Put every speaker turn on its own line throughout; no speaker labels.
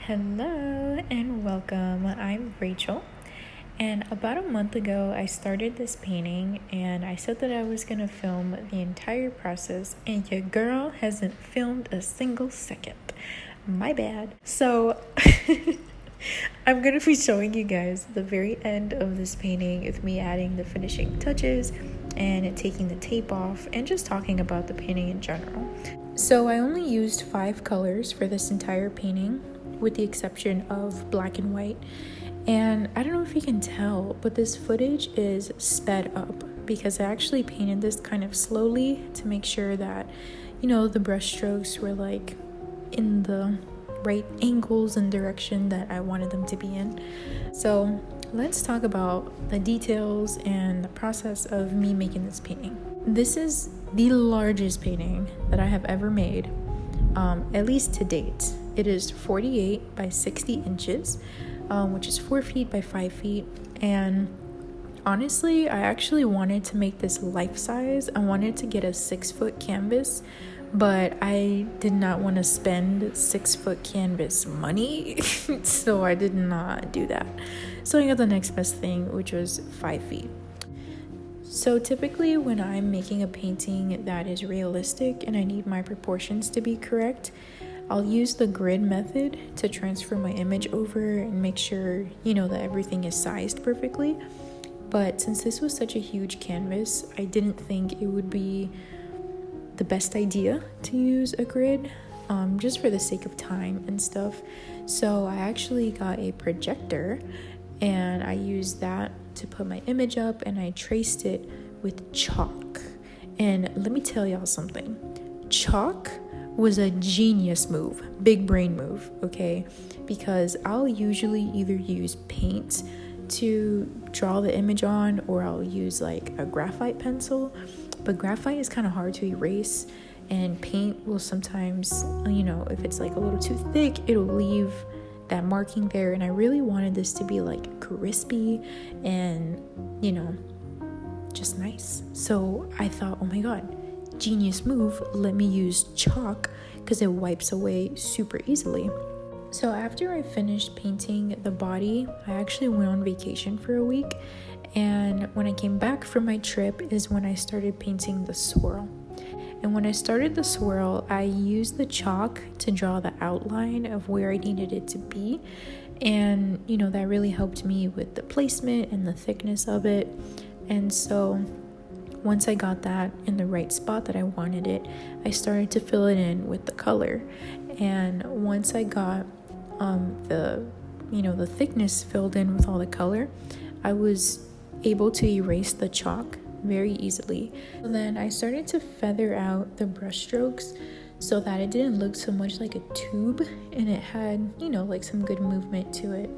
Hello and welcome. I'm Rachel, and about a month ago I started this painting and I said that I was gonna film the entire process, and your girl hasn't filmed a single second. My bad. So I'm gonna be showing you guys the very end of this painting with me adding the finishing touches and taking the tape off and just talking about the painting in general. So I only used 5 colors for this entire painting, with the exception of black and white. And I don't know if you can tell, but this footage is sped up because I actually painted this kind of slowly to make sure that, the brush strokes were like in the right angles and direction that I wanted them to be in. So let's talk about the details and the process of me making this painting. This is the largest painting that I have ever made, at least to date. It is 48 by 60 inches, which is 4 feet by 5 feet. And honestly, I actually wanted to make this life size. I wanted to get a 6-foot canvas, but I did not want to spend 6-foot canvas money, so I did not do that. So I got the next best thing, which was 5 feet. So typically when I'm making a painting that is realistic and I need my proportions to be correct, I'll use the grid method to transfer my image over and make sure, that everything is sized perfectly. But since this was such a huge canvas, I didn't think it would be the best idea to use a grid, just for the sake of time and stuff. So I actually got a projector and I used that to put my image up, and I traced it with chalk. And let me tell y'all something. Chalk was a genius move, big brain move, okay? Because I'll usually either use paint to draw the image on, or I'll use like a graphite pencil. But graphite is kind of hard to erase, and paint will sometimes, if it's like a little too thick, it'll leave that marking there. And I really wanted this to be like crispy and, just nice. So I thought, oh my god, genius move, let me use chalk because it wipes away super easily. So after I finished painting the body, I actually went on vacation for a week, and when I came back from my trip is when I started painting the swirl. And when I started the swirl, I used the chalk to draw the outline of where I needed it to be, and that really helped me with the placement and the thickness of it. And so once I got that in the right spot that I wanted it, I started to fill it in with the color. And once I got the thickness filled in with all the color, I was able to erase the chalk very easily. So then I started to feather out the brush strokes so that it didn't look so much like a tube, and it had, like some good movement to it.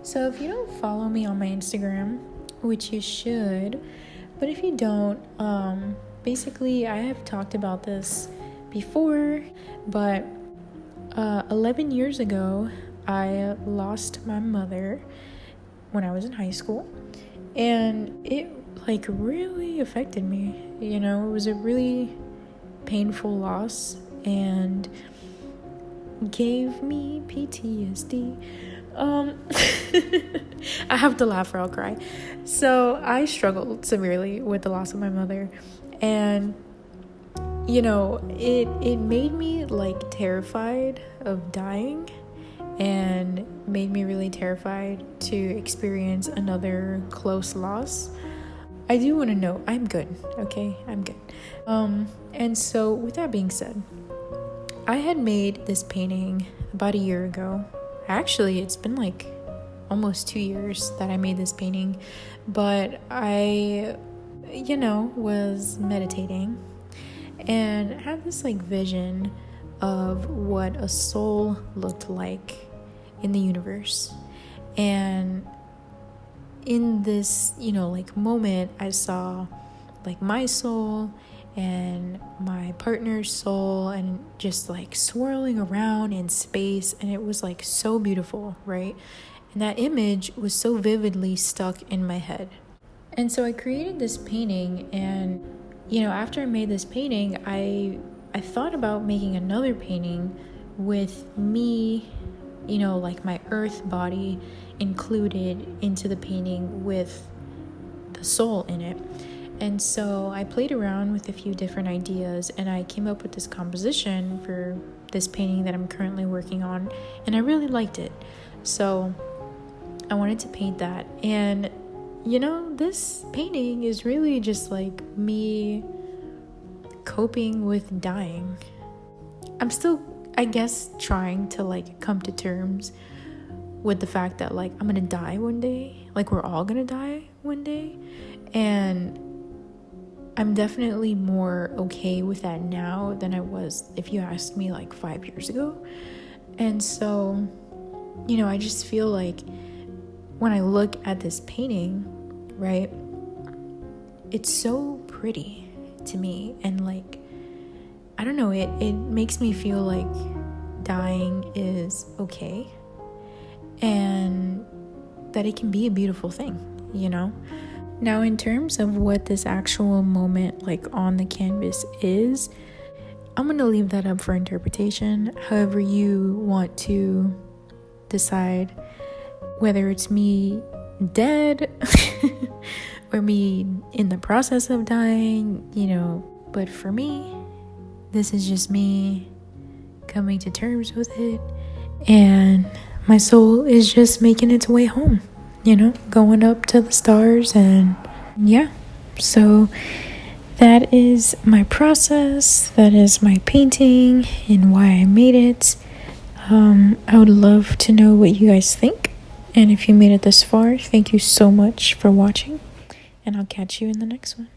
So if you don't follow me on my Instagram, which you should, but if you don't, basically I have talked about this before, but 11 years ago, I lost my mother when I was in high school, and it really affected me. It was a really painful loss and gave me PTSD. I have to laugh or I'll cry. So I struggled severely with the loss of my mother, and it made me terrified of dying, and made me really terrified to experience another close loss. I do want to know I'm good, okay? I'm good. And so with that being said, I had made this painting about a year ago. Actually, it's been almost 2 years that I made this painting, but I, was meditating and had this vision of what a soul looked like in the universe. And in this, moment, I saw my soul and my partner's soul and just swirling around in space, and it was so beautiful, right? And that image was so vividly stuck in my head. And so I created this painting, and after I made this painting, I thought about making another painting with me you know, like my earth body included into the painting with the soul in it. And so I played around with a few different ideas, and I came up with this composition for this painting that I'm currently working on, and I really liked it. So I wanted to paint that. And you know, this painting is really just like me coping with dying. I'm still, I guess, trying to like come to terms with the fact that like I'm gonna die one day, like we're all gonna die one day, and I'm definitely more okay with that now than I was if you asked me like 5 years ago. And so, you know, I just feel like when I look at this painting, right, it's so pretty to me, and like, I don't know, it makes me feel like dying is okay, and that it can be a beautiful thing, you know? Now, in terms of what this actual moment like on the canvas is, I'm gonna leave that up for interpretation, however you want to decide, whether it's me dead or me in the process of dying, you know. But for me, this is just me coming to terms with it, and my soul is just making its way home, you know, going up to the stars. And yeah, so that is my process, that is my painting and why I made it. I would love to know what you guys think, and if you made it this far, thank you so much for watching, and I'll catch you in the next one.